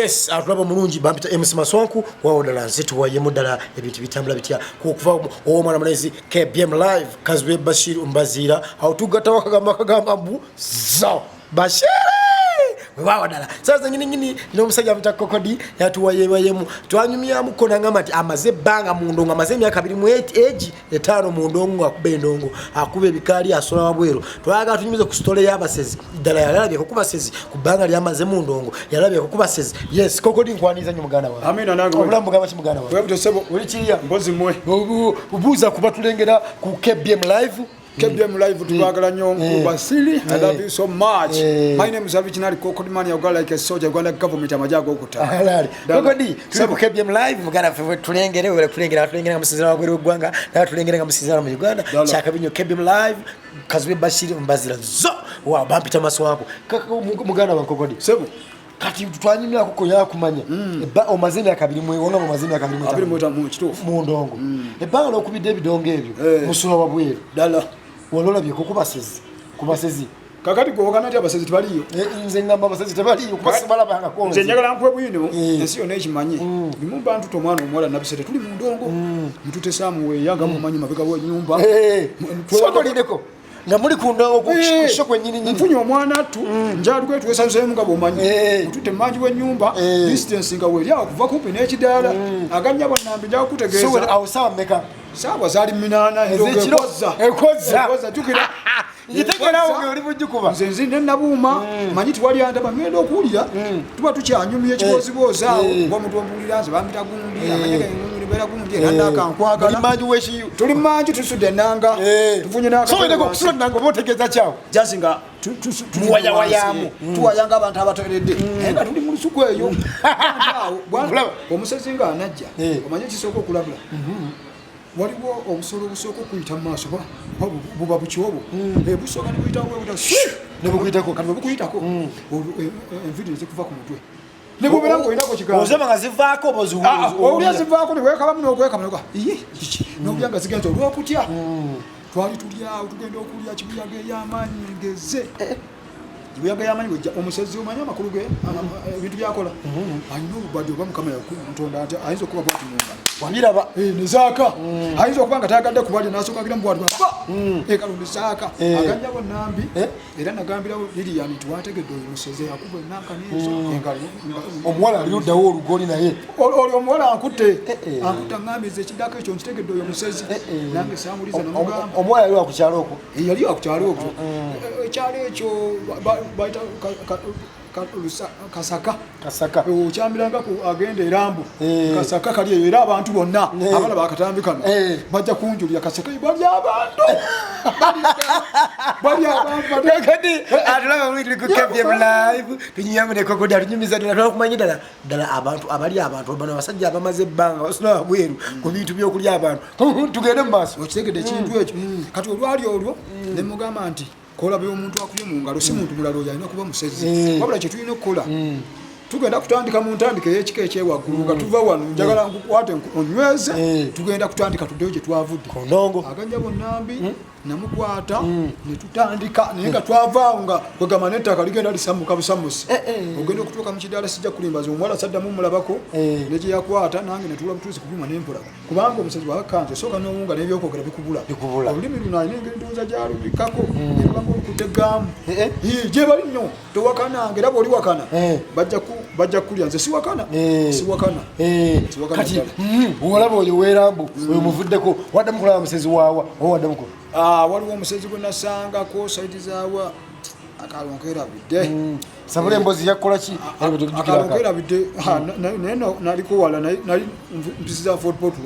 yes atulaba mulungi bampita MC Maswanku waodala nzetu wayemu dala ebintu bitambula bitya kuva omwana mulezi KBM live Kazwe Bashir Mbazira autugata wakagamba mbu zo Bashir waodala sasa nyini no musajja mutakokodi yatuwayemu twanyumya mukona ngamati amaze banga mundongo amaze myaka 2 mu age etano mundongo akube ndongo akube bikali asola wabwero twaga tunyumize ku story y'abasezi dala yalabye ko kubasezi kubanga lyamaze mundongo yalabye ko kubasezi yes kokodi nkwaniza nyumugana wa amina nange obulambu gaba kimugana wa webuto sebo uli kiriya mbozi mwe ubuza kuba tulengera ku KBM live KBM live tubagala nyonku Basili I love you so much my name is Avicinal Kokodi man you go like a soldier Uganda government amajago okuta halali Kokodi tuli ku KBM live mugana tulengere wala tulengera amasizana wabwere gwanga na tulengera amasizana mu Uganda chaka binyo KBM live Kazwe Bashir Mbazira zo wa bampita Maswanku kaka mugana wa Kokodi sebo kati twanyimya kukonya kumanya eba omazina yakabiri mwe wona omazina yakabiri abiri mweta mu kitufu mu ndongo eba lo kubide bidongo ebyo musula wabwere dala walola bye kubasezi kakati go kanati abasezi tibaliyo nze ngamba abasezi tibaliyo kubasibala banga konze nze njagala nkwe bwino ensi yonna ekimanyi bimumba ntuto omwana omwala nabisete tuli mu ndongo mutute samu we yanga mumanyi mabega wa nyumba twakolindeko nga muri kundongo kushokwe nyini mfunye omwana tu njali kwetu wesanze mu ngabo manyi mutute manji we nyumba distance nga we ya kuva kumpi n'ekidala aganya bonambi nja kutegeeza so awo sawa meka sawa zali minana ekoza tukira yitegera wo oli bujjukuba nze nabuma manyi twali anda bamendo okulira tuba tukyanyumye ekikoziboza ngo muntu ombulira nze bambita gundi amanyega ngumuli bera gundi era akankwagala manji weshi tuli manji tusudde nanga tufunye nanga so ndeko kusudde nanga botegeza kyawo jasinga tuwaya wayamu tuwayanga abantu abatoleredde nga tuli mu lusuku eyo bwana omusezinga anajja omanye kisoko okulabula waliwo obusolo busoko kuyita maaso buba bukyobo busoka nebuyitawo webuta nebukuyitako kati bukuyitako envidio zikuva ku mutwe nebubera ngoyinako kigambo ozema nga zivaako owulya zivaako neweekalamu n'okwekama n'obulya nga zigenza olwokutya twali tulyawo tugenda okulya kibuyaga ey'amaanyi ngeze kibuyaga y'amaanyi omusezi omanya amakulu ge ebintu byakola alina obubadde oba mukama yakutonda ati ayinza okuba bwati mungalo wabiraba nezaaka ayinza okuba nga tagadde kubali nasookagira mu bwati ekalo nezaaka aganja bonnambi era nagambirawo liriani tiwategedde oyo museze akuba enanka nezo omuwala aliruddawo olugoli naye oli omuwala ankutte ngambiriza ekiddako ekyo nkitegedde oyo musezi nange samuliza namugamba omuwala yali wakukyalo okwo yali wakukyalo okwo ekyalo ekyo baita kasaka okyambiranga agenda erambu kasaka kali eyo era abantu bonna abana bakatambi kano bajja kunjulira kasaka bali abantu kadi atulaba mwituli ku KBM live tunyamune Kokodi atunyumiza ddala kumanya ddala abantu abali abantu bano abasajja abamaze ebbanga basula wabweru ku bintu by'okulya abantu tugende mu maaso okitegedde ekintu ekyo kati olwali olwo ne mugamba nti kola by'omuntu akubye mu ngalo si muntu mulala oyo alina kuba musezi wabula kye tulina okukola tugenda kutandika mu ntandika ey'ekika ekyewaggulu nga tuva wano njagala nkukwate onyweze tugenda kutandika tuddeyo gye twavudde aganja bonnambi namukwata ne tutandika naye nga twavaawo nga kwegamba n'ettaka ligenda lisammuka busamusi ogenda okutuuka mu kidaala sijja kulimbaza omuwala saddamu mulabako ne gye yakwata nange ne tuula butuuzi kupima n'empola kubanga omusezi wakanze sooka n'owunga n'ebyokwogera bikubula olulimi luno alina engeri ndowooza gyalubikako ebanga olukuteggaamu gye bali nnyo towakananga era bw'oli wakana bajja kulya nze siwakana kati olaba oyo weerambu oyo muvuddeko waddamu kulaba musezi waawa owaddamu ko waliwo omusezi gwe nasangako saidi zaawa akalonkerabidde sabula embozi yakola ki akalonkerabidde naye naliko wala nali mpisiza Fort Portal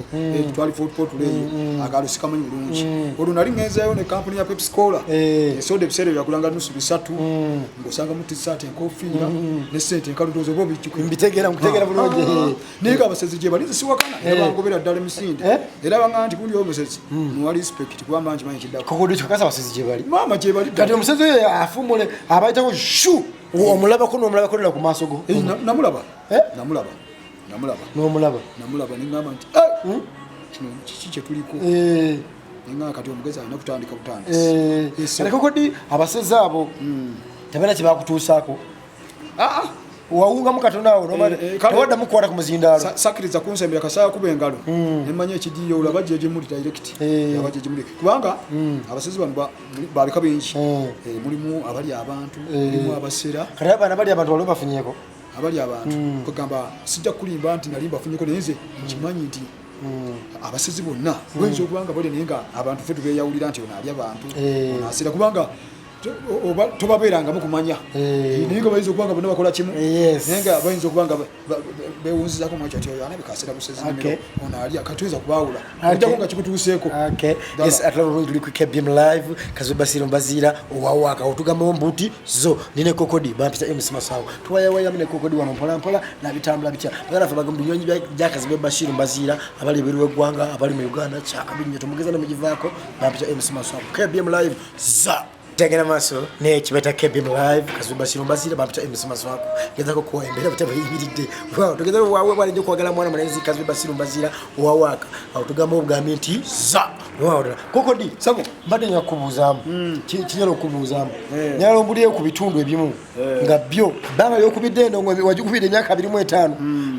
twali Fort Portal eyo akalo sikamanyi bulungi olwo nali ngenzayo ne kampuni ya Pepsi Cola esoda ebiseera byagulanga nusu 3 ng'osanga mu t-shirt enkofiira ne sente enkaludozo bo mbitegera bulungi naye abasezi gye balinze siwakana era bangobera ddala emisinde era banga nti kuli omusezi muwa respect kubanga nkimanyi kiddako Kokodi kyokasa abasezi gye bali mama gye bali kati omusezi oyo afumule abayitako shu omulabako n'omulabako ddala ku maaso go namulaba nengamba nti kino kiki kyetuliko nenga kati omugezi alina kutandika butandisi Kokodi abasezi abo tebalina kye bakutuusaako waunga mukatona awo nomale tawadda mukwata ku muzindalo sakiriza kunsembera kasaya kuba engalo nemanya ekidiyo olaba jeje muri direct abajeje muri kubanga abasezi bano baleka bingi mulimu abali abantu mulimu abasera kale abana bali abantu balo bafunyeko abali abantu kugamba sijja kulimba nti nalimba funyeko nenze kimanyi nti abasezi bonna wenzo kubanga bali nenga abantu fetu beyawulira nti onali abantu onasira kubanga oba tobaberanga mukumanya ninga bayizo kubanga bonna bakola kimu nenga bayinzo kubanga bewunziza ko mwacho ati yana bikasira busezi nimero onali akatweza kubawula ujja konga kikutuuseko yes atlawo tuli ku KBM live Kazibasiro Mbazira owawaka otugamba mbuti zo nine kokodi bampita MC Masawo twaya mine kokodi wano mpola na bitambula bitya bagala fabaga mbinyonyi bya Kazibasiro Mbazira abali biriwe gwanga abali mu Uganda cha abinyo tumugeza na mujivako bampita MC Masawo KBM live za Tegena maso ne kibeta KBM live Kazibasiro Mbazira bampita MC Masawo ngeza ko kuembera bitaba yibiride wow tugeza wawe bali ndio kwagala mwana mwanezi Kazibasiro Mbazira owawaka otugamba obugambye nti za wawona kokodi sabo mbade nyakubuzamu kinyalo kubuzamu nyalo mbuliye ku bitundu ebimu nga byo banga yo kubidendo ngwe wajukubide myaka 25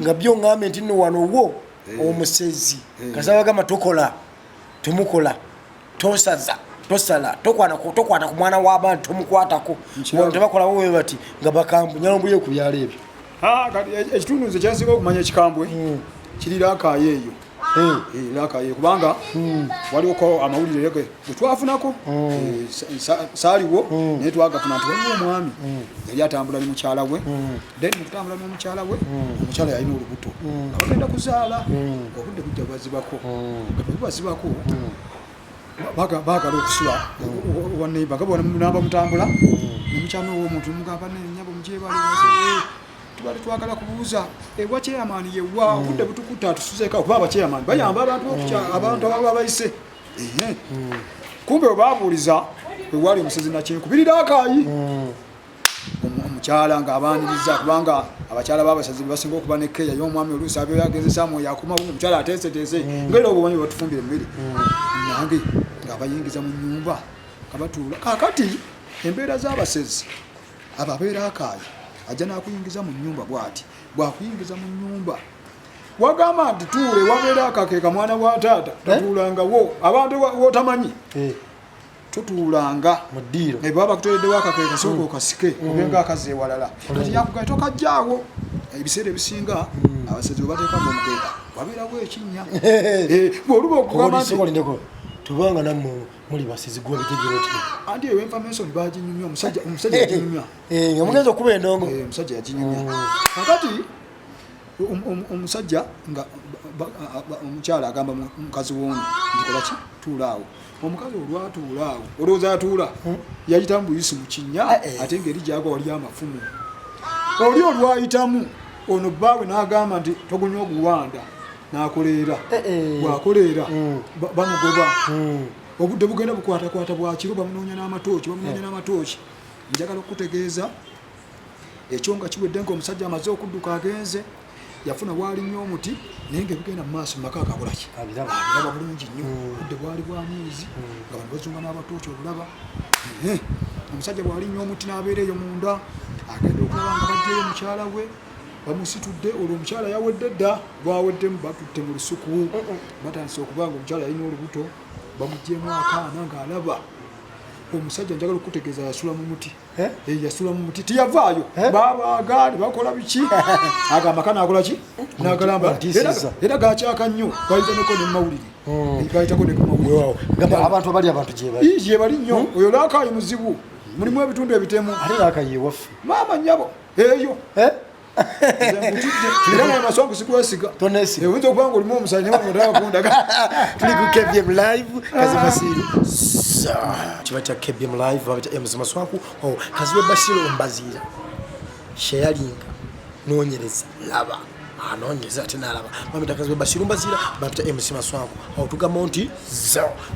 nga byo ngambe nti no wano wo omusezi kasabaga matokola tumukola tosaza tosala tokwana ku mwana w'abantu mukwatako wonte bakola wowe bati nga bakambu nyalo mbuliye ku byale ebyo kati ekitundu nze kyansinga okumanya ekikambwe kirira akayeeyo lakaye kubanga waliwo ko amawulire yake twafunako saliwo ne twagafuna tuwo omwami yali atambula ni mukyala we then mutambula ni mukyala we mukyala yalina olubuto abagenda kuzaala obudde bujja bazibako baga lokusula wanne bagabona namba mutambula ni mukyala wo muntu mugamba ne nyabo mjeba tubali twagala kubuuza ewache amani yewa budde butukuta tusuzeka kuba abache amani bayamba abantu okucha abantu ababayise kumbe babuliza wali musezi na chenku bilira akayi omukyala nga abaniriza kubanga abakyala babasazi basinga okuba ne keya y'omwami oluusi abe yagenze samo yakuma omukyala atese ngero obumanyi batufumbire mmere nange nga bayingiza mu nyumba kabatula kakati embeera z'abasezi ababeera akayi ajana kuyingiza mu nyumba bwati bwakuyingiza mu nyumba wagamba nti tuule wabeera akakeka mwana wa taata tutulanga wo abantu wotamanyi tutulanga mudiro baba kutoledde wakakeka soko okasike obenga akaze walala kati yakugaito kajjawo ebiseera ebisinga abasezi bateeka mu mukeka wabeera bwe ekinya bwoluba okugamba nti tubanga namwe muri basizi gwa bitegero ti andi ewe information bajinyumya omusajja yajinyumya omugenzo kuba endongo omusajja yajinyumya kakati omusajja nga omukyala agamba mukazi wonu ndikola ki tuulaawo omukazi olwatuulaawo olowooza atuula yayitamu buyisi mu kinnya ate ngeri gyagwa wali amafumu oli olwayitamu ono bbaawe n'agamba nti togunya oguwanda nakoleera bwakoleera bamugoba obudde bugenda bukwatakwata bwakiro bamunoonya n'amatooki njagala okutegeeza ekyo nga kiwedde ng'omusajja amaze okudduka agenze yafuna waali nnyo omuti naye ng'ebigenda mu maaso maka akakolaki abiraba bulungi nnyo obudde bwali bwa mwezi nga bano bazunga n'abatooki obulaba omusajja bwali nnyo omuti n'abeera eyo munda agenda okulaba nga bajjayo mukyala we bamusitudde olwo omukyala yawedde dda bwaweddemu batutte mu lusuku batandise okubanga omukyala yalina olubuto bamugjeemu akaana ng'alaba omusajja njagala okutegeeza yasula mu muti yasula mu muti tiyavaayo babaaga ne bakola biki agamba kana akola ki n'agalamba era gakyaka nnyo gayitaneko ne mumawulire gayitako ne kumawulire abantu abali abantu gye bali nnyo oyo laakayi muzibu mulimu ebitundu ebitemu ate laakayi ewaffe maama nnyabo eyo Tuli maswangu sikuwesiga oyinza okubanga olimu omusajja nebamudakundaga tuli ku KBM live Kazibasiro kiba kya KBM live babita MC Maswangu Kazibasiro Mbazira sharinga nonyereza laba anonyeza ate nalaba babita Kazibasiro Mbazira babita MC Maswangu otugamba nti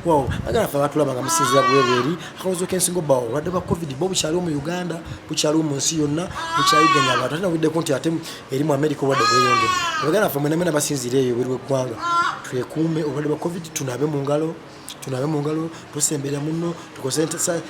wow bagala fa batulaba nga musinzira bweberi akalozo kensingo bawo wadde ba covid bo bukyali mu Uganda bukyali mu nsi yonna bukyayiganya abantu ate nawidde konti ate eri mu America wadde bweyongera bagala fa mwena basinzira eyo biri gwanga twekuume obadde ba covid tunabe mu ngalo tunabe mu ngalo tusembera muno tukoze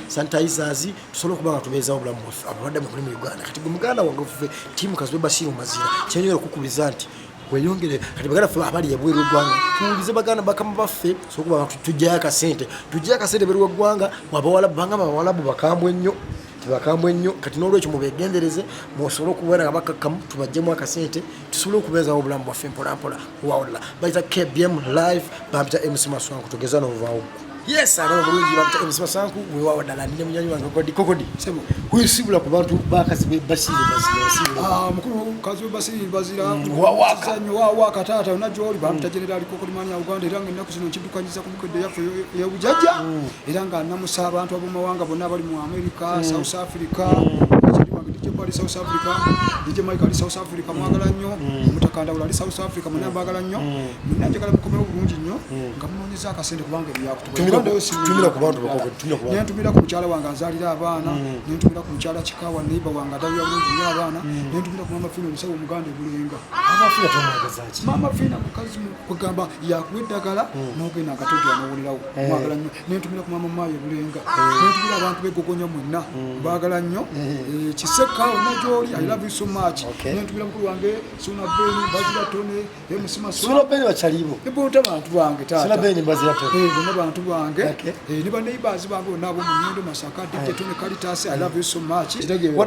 sanitizers tusobola okuba nga tubeeza obulamu bwaffe abalwadde mu Uganda kati muganda wange ffe tiimu Kazibwe Bashir Mazira kyenyera okukubiza nti weyongere kati baganda ffe abali ebweru eggwanga tuwulize baganda bakama baffe sokuba tujjayo akasente beru eggwanga wabawalabu banga bawalabu bakambwe nnyo kati n'olwekyo mubegendereze musobole okubeera nga bakakkamu tubajjemu akasente tusobole okubeezawo obulamu bwaffe mpolampola wawulira bayita KBM live bampita MC Maswanku tugeza n'ovaawo yes ana bulungi bampita MC Maswanku wewawo ddala ndine munyanyi wange kokodi sebo kuyisibula ku bantu ba Kazibwe Bashir Mazira mukulu Kazibwe Bashir Mazira wa katata unajoli bampita general kokodi mani ya Uganda era ngenda kuzino kidukanyiza ku mukedde yaffe ya bujajja era nga namusa abantu ab'omawanga bonna bali mu America South Africa South Africa DJ Michael ali South Africa mwagala nnyo mutakanda ali South Africa mwana mbagala nnyo munanjagala mukomero bulungi nnyo nga munonyeza akasente kubanga tumira ku bantu bakoko nentumira ku mukyala wange azalira abaana nentumira ku mukyala Chikawa neighbor wange adabya bulungi nnyo abaana nentumira ku mama Fina omusawo Omuganda Bulenga abafira tomwagazaaki mama Fina mukazi kugamba yakwedagala n'ogenda akatogera n'owulirawo mwagala nnyo nentumira ku mama Maye Bulenga nentumira abantu begogonya mwenna mbagala nnyo Kiseka unajoli I love you so much nentumira mukulu wange Suna Beni Bazira Tone MC Maswanku Suna Beni bachalibo ebonta abantu bange tata Suna Beni Bazira Tone bonna bantu bange niba neighbors bange nabo mu Nyindo Masaka DJ Tone Caritas I love you so much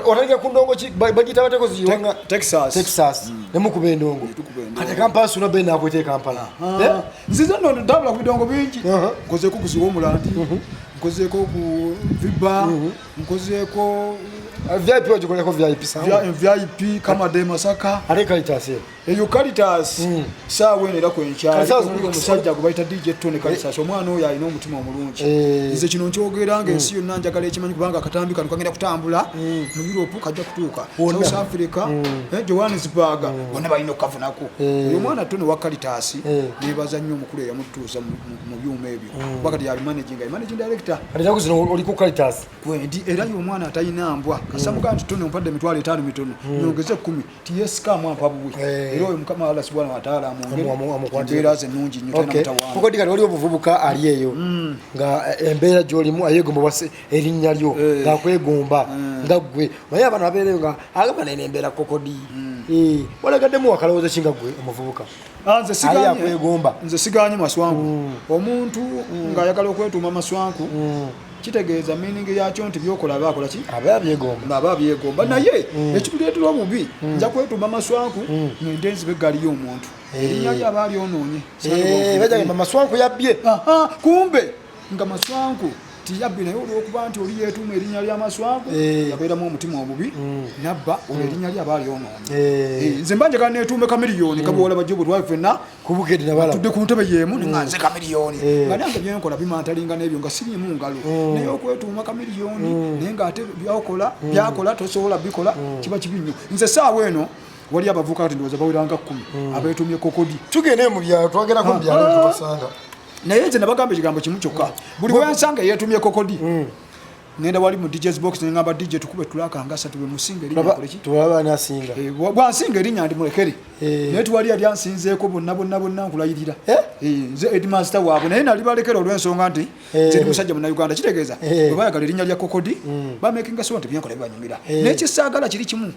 otalike ku ndongo ki bagita bateko ziwanga Texas nemukuba endongo kati Kampala Suna Beni akwete Kampala nziza ndo ndabula ku bidongo bingi nkozeko kuziwa omulandi nkozeko ku Viba nkozeko VIP wajikoleko VIP sawa VIP kama de Masaka ale Caritas eyo Caritas sawa era kwencha omusajja gubaita DJ Tone Caritas omwana oyo alina omutima omulungi nze kino nkyogera nga ensi yonna njagala ekimanyi kubanga akatambi kano kagenda kutambula mu Europe kajja kutuuka South Africa Johannesburg bonna balina okukafunako oyo mwana Tone wa Caritas nebaza nnyo omukulu eyamutuusa mu byuma ebyo wakati yali managing director alina kuzino oli ku Caritas kwendi era yo mwana atayina mbwa kasamuka nti Tone ompadde emitwalo 5 mitono nyongeze 10 TSK mwampa bubwe era oyo mukama Allah subhanahu wa ta'ala amwongera ze nungi nnyo tena mutawana kokodi kali oli obuvubuka ali eyo nga embeera gyolimu ayegomba wase erinnya lyo nga kwegomba nga gwe naye abantu abeereyo nga agamba nene embeera kokodi walagaddemu wakalowooza kinga gwe omuvubuka nze siganye Maswanku omuntu nga ayagala okwetuuma Maswanku kitegeeza meaning yakyo nti byokola abakola ki ababyegomba naye ekituleetera omubi nja kwetuuma Maswanku ngendenzi begaliyo omuntu erinnya ly'abaali onoonye bajagamba Maswanku yabbye kumbe nga Maswanku tiyabbi naye olwokuba nti oli yeetuuma erinnya lya Maswanku yabeeramu omutima omubi nabba olwo erinnya lyabaali onoonye nze mba njagala neetuume Kamiliyoni kabwola bajja obutwaye ffenna kubukedde nabala tudde ku ntebe yeemu nga nze Kamiliyoni nga nange byenkola bimantalinga n'ebyo nga siriimu ngalo naye okwetuuma Kamiliyoni naye ng'ate byakola tosobola bikola kiba kibi nnyo nze saawa eno wali abavuka kati ndowooza baweranga 10 abeetuumye kokodi tugende mu byalo twagerako mu byalo tubasanga naye nze nabagamba ekigambo kimu kyokka buli wensanga yeetumye kokodi ngenda wali mu DJ's box ngamba DJ tukube tulaka nga 3 bwe musinga eri nakoleki tuwaba nasinga bwansinga eri nyandi mulekeri naye tuwali ali ansinzeeko bonna nkulayirira nze headmaster waabwe naye nali balekera olw'ensonga nti nze ndi musajja muna Uganda kitegeeza bwe bayagala erinnya lya kokodi bamakinga so nti byenkola bibanyumira n'ekisaagala kiri kimu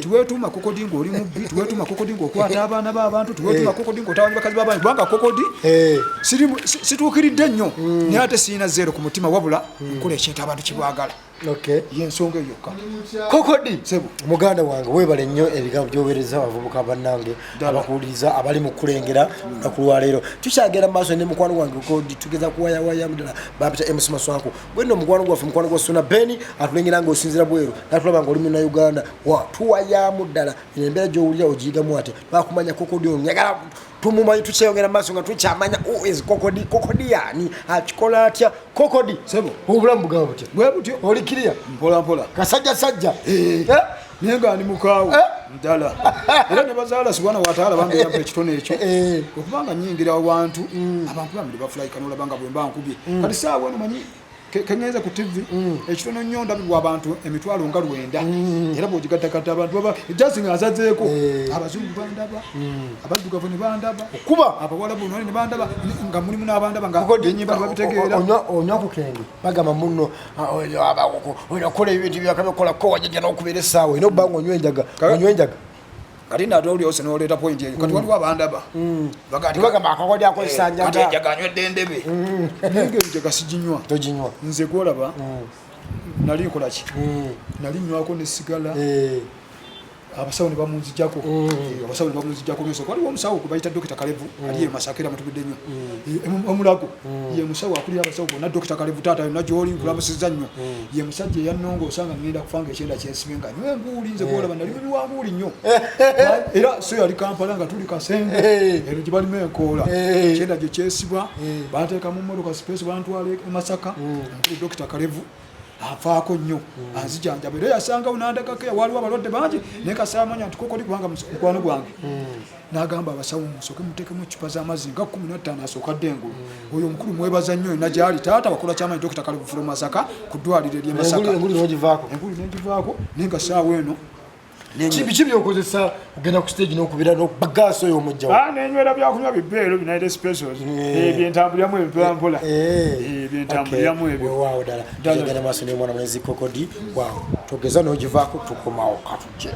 tuweetuuma kokodi ng'oli mubbi tuweetuuma kokodi ng'okwata abaana b'abantu tuweetuuma kokodi ng'otawanya bakazi b'abantu kubanga kokodi situukiridde nnyo naye ate siina zero ku mutima wabula nkola ekintu abantu kibwagala yensonga eyokka kokodi muganda wange weebale nnyo ebigambo by'oweereza abavubuka bannange abakuwuliriza abali mu kulengera nakulwaleero tukyagenda maaso ne mukwano wange kokodi tugeza kuwayawayamu ddala bampita MC Maswanku bwenno omukwano gwaffe mukwano gwa Suna Beni atulengera nga osinzira bweru natulaba nga oli munnauganda tuwayamu ddala embeera gy'owulira ogiyigamu ate bakumanya kokodi ono nyagala tumumanyi tukyeyongera maaso nga tukyamanya kokodi yani akikola atya kokodi obulamu bugaba butya bwe butyo oli kiriya mpolampola kasajjasajja naye nga ndi mukaawo ddala era ne bazaala subhana wataala bambe yampa ekitone ekyo okubanga nyingira abantu abantu bambi bafulaika n'olaba nga bwe mba nkubye kati saawa eno manyi kenyeza ku TV ekitono nnyo ndabibwa abantu emitwalo nga 9 era bwogigattagatta abantu baba just ngazazeeko abazungu bandaba abaddugavu ne bandaba kuba abawalabu ne bandaba nga mulimu n'abandaba nga enyimba babitegeera onywa ku kenge bagamba muno onakola ebintu byakabikolako wajja n'okubeera essaawa ina obbanga onywa enjaga kati nate oli ose n'oleeta point eyo kati waliwo abandaba bagamba akakodi akozesa kati enjaga anywedde endebe naye ng'enjaga siginywa toginywa nze gwolaba nali nkola ki nali nywako nesigala abasawo ne bamunzijjako abasawo ne bamunzijjako meso waliwo omusawo gwe bayita Dr. Kalevu ali e Masakera mutubidde nnyo omulago ye musawo akulira abasawo bonna Dr. Kalevu taata yonna gy'oli nkulamusizza nnyo ye musajja eyannonga osanga ngenda kufanga ekyenda kyesibe nga nywe enguuli nze gwolaba nali mubi wa nguuli nnyo era so yali Kampala nga tuli Kasenge ero gye balimu enkoola ekyenda gye kyesibwa baateekamu mmotoka space bantwala e Masaka omukulu Dr. Kalevu afaako nnyo anzijanjaba era yasangawo n'andagako waliwo abalwadde bangi naye kasaamanya nti kokoli kubanga mukwano gwange n'agamba abasawo musooke muteekemu ecupa z'amazzi nga 15 asooka ddengulu oyo omukulu mwebaza nnyo ena gyali taata bakola kyamaanyi Dr. Kalevu from Masaka ku ddwaliro ery'e Masaka enguli n'ogivaako naye nga saawa eno biki byokozesa ogenda ku stage n'okubira n'okubagaasa oyo omujjawo nenywera byakunywa bibeero United Specials byentambuliramu ebipampola byentambuliramu ebyo waawo ddala tugenda maaso n'omwana mwezi kokodi waawo togeza n'ogivaako tukomawo katujje